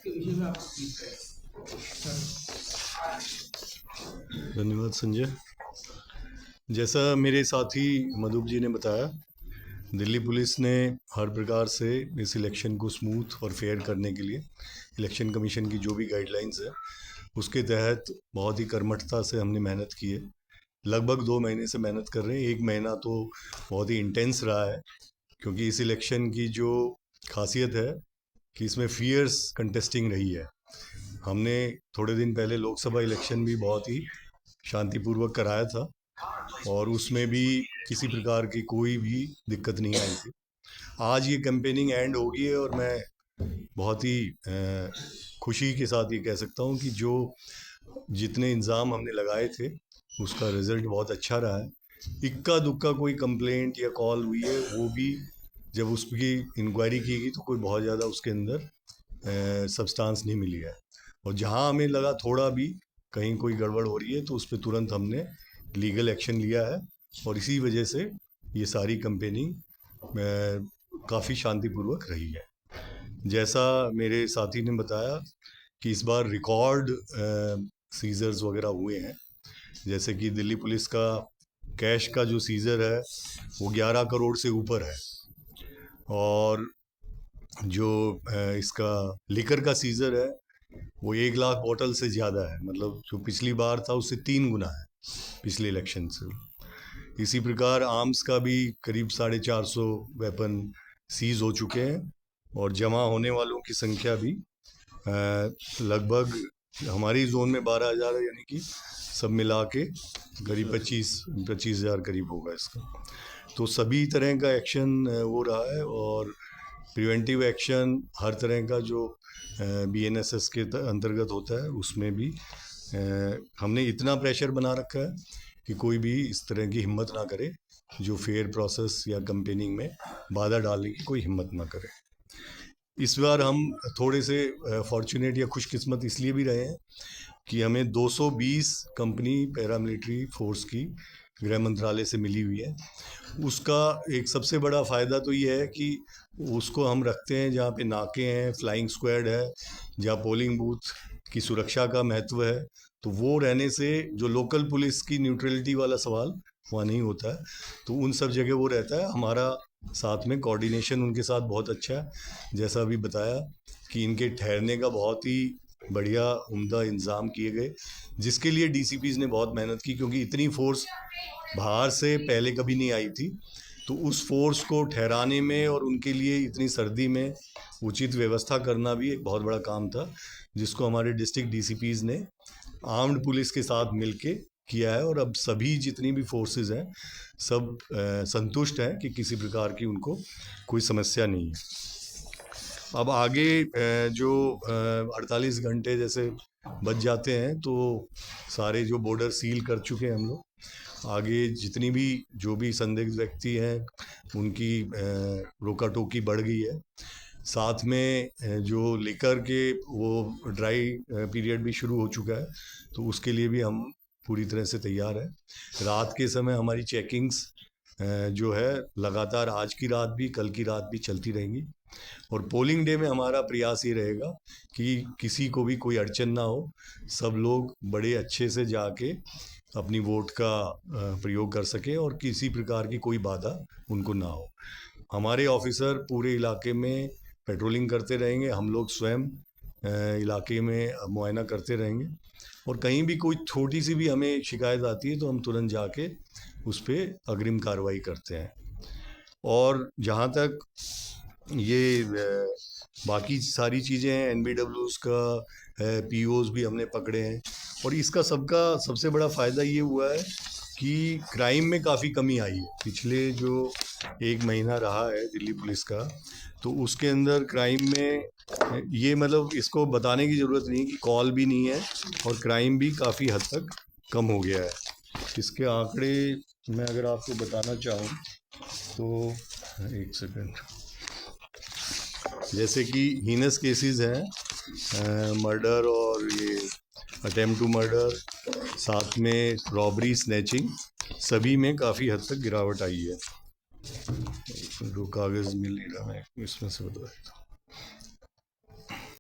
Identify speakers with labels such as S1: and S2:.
S1: के विषय में आप प्लीज करें।
S2: धन्यवाद संजय। जैसा मेरे साथी मधुप जी ने बताया, दिल्ली पुलिस ने हर प्रकार से इस इलेक्शन को स्मूथ और फेयर करने के लिए इलेक्शन कमीशन की जो भी गाइडलाइंस है उसके तहत बहुत ही कर्मठता से हमने मेहनत की है। लगभग 2 महीने से मेहनत कर रहे हैं। 1 महीना तो बहुत ही इंटेंस रहा है, क्योंकि इस इलेक्शन की जो खासियत है कि इसमें फियर्स कंटेस्टिंग रही है। हमने थोड़े दिन पहले लोकसभा इलेक्शन भी बहुत ही शांतिपूर्वक कराया था और उसमें भी किसी प्रकार की कोई भी दिक्कत नहीं आई थी। आज ये कैंपेनिंग एंड हो गई है और मैं बहुत ही खुशी के साथ ये कह सकता हूँ कि जो जितने इंतज़ाम हमने लगाए थे उसका रिज़ल्ट बहुत अच्छा रहा है। इक्का दुक्का कोई कंप्लेंट या कॉल हुई है, वो भी जब उसकी इंक्वायरी की गई तो कोई बहुत ज़्यादा उसके अंदर सब्सटेंस नहीं मिली है। और जहाँ हमें लगा थोड़ा भी कहीं कोई गड़बड़ हो रही है तो उस पर तुरंत हमने लीगल एक्शन लिया है और इसी वजह से ये सारी कैंपेनिंग काफ़ी शांतिपूर्वक रही है। जैसा मेरे साथी ने बताया कि इस बार रिकॉर्ड सीजर्स वगैरह हुए हैं। जैसे कि दिल्ली पुलिस का कैश का जो सीजर है वो 11 करोड़ से ऊपर है और जो इसका लिकर का सीजर है वो 1 लाख बॉटल से ज़्यादा है। मतलब जो पिछली बार था उससे 3 गुना है पिछले इलेक्शन से। इसी प्रकार आर्म्स का भी करीब 450 वेपन सीज हो चुके हैं और जमा होने वालों की संख्या भी लगभग हमारी जोन में 12,000 है, यानी कि सब मिला के करीब 25,000 करीब होगा इसका। तो सभी तरह का एक्शन वो रहा है और प्रिवेंटिव एक्शन हर तरह का जो BNSS के अंतर्गत होता है उसमें भी हमने इतना प्रेशर बना रखा है कि कोई भी इस तरह की हिम्मत ना करे जो फेयर प्रोसेस या कैंपेनिंग में बाधा डालने की कोई हिम्मत ना करे। इस बार हम थोड़े से फॉर्चुनेट या खुशकिस्मत इसलिए भी रहे हैं कि हमें 220 कंपनी पैरामिलिट्री फोर्स की गृह मंत्रालय से मिली हुई है। उसका एक सबसे बड़ा फ़ायदा तो ये है कि उसको हम रखते हैं जहाँ पे नाके हैं, फ्लाइंग स्क्वाड है, जहाँ पोलिंग बूथ की सुरक्षा का महत्व है। तो वो रहने से जो लोकल पुलिस की न्यूट्रलिटी वाला सवाल वहाँ नहीं होता है, तो उन सब जगह वो रहता है। हमारा साथ में कोऑर्डिनेशन उनके साथ बहुत अच्छा है। जैसा अभी बताया कि इनके ठहरने का बहुत ही बढ़िया उम्दा इंतज़ाम किए गए, जिसके लिए DCPs ने बहुत मेहनत की, क्योंकि इतनी फोर्स बाहर से पहले कभी नहीं आई थी। तो उस फोर्स को ठहराने में और उनके लिए इतनी सर्दी में उचित व्यवस्था करना भी एक बहुत बड़ा काम था, जिसको हमारे डिस्ट्रिक्ट DCPs ने आर्म्ड पुलिस के साथ मिलके किया है। और अब सभी जितनी भी फोर्सेस हैं सब संतुष्ट हैं कि किसी प्रकार की उनको कोई समस्या नहीं है। अब आगे जो 48 घंटे जैसे बच जाते हैं तो सारे जो बॉर्डर सील कर चुके हैं हम लोग। आगे जितनी भी जो भी संदिग्ध व्यक्ति हैं उनकी रोका टोकी बढ़ गई है। साथ में जो लिकर के वो ड्राई पीरियड भी शुरू हो चुका है, तो उसके लिए भी हम पूरी तरह से तैयार हैं। रात के समय हमारी चेकिंग्स जो है लगातार आज की रात भी कल की रात भी चलती रहेंगी। और पोलिंग डे में हमारा प्रयास ये रहेगा कि किसी को भी कोई अड़चन ना हो, सब लोग बड़े अच्छे से जाके अपनी वोट का प्रयोग कर सकें और किसी प्रकार की कोई बाधा उनको ना हो। हमारे ऑफिसर पूरे इलाके में पेट्रोलिंग करते रहेंगे, हम लोग स्वयं इलाके में मुआयना करते रहेंगे और कहीं भी कोई छोटी सी भी हमें शिकायत आती है तो हम तुरंत जाके उस पर अग्रिम कार्रवाई करते हैं। और जहाँ तक ये बाकी सारी चीज़ें हैं, NBWs का है, POs भी हमने पकड़े हैं और इसका सबका सबसे बड़ा फ़ायदा ये हुआ है कि क्राइम में काफ़ी कमी आई है। पिछले जो 1 महीना रहा है दिल्ली पुलिस का, तो उसके अंदर क्राइम में ये मतलब इसको बताने की ज़रूरत नहीं कि कॉल भी नहीं है और क्राइम भी काफ़ी हद तक कम हो गया है। इसके आंकड़े मैं अगर आपको बताना चाहूँ तो 1 सेकेंड। जैसे कि हीनस केसेस हैं, मर्डर और ये अटेम्प्ट टू मर्डर, साथ में रॉबरी, स्नैचिंग, सभी में काफ़ी हद तक गिरावट आई है। जो कागज़ मिल नहीं रहा, मैं इसमें से बता देता हूँ।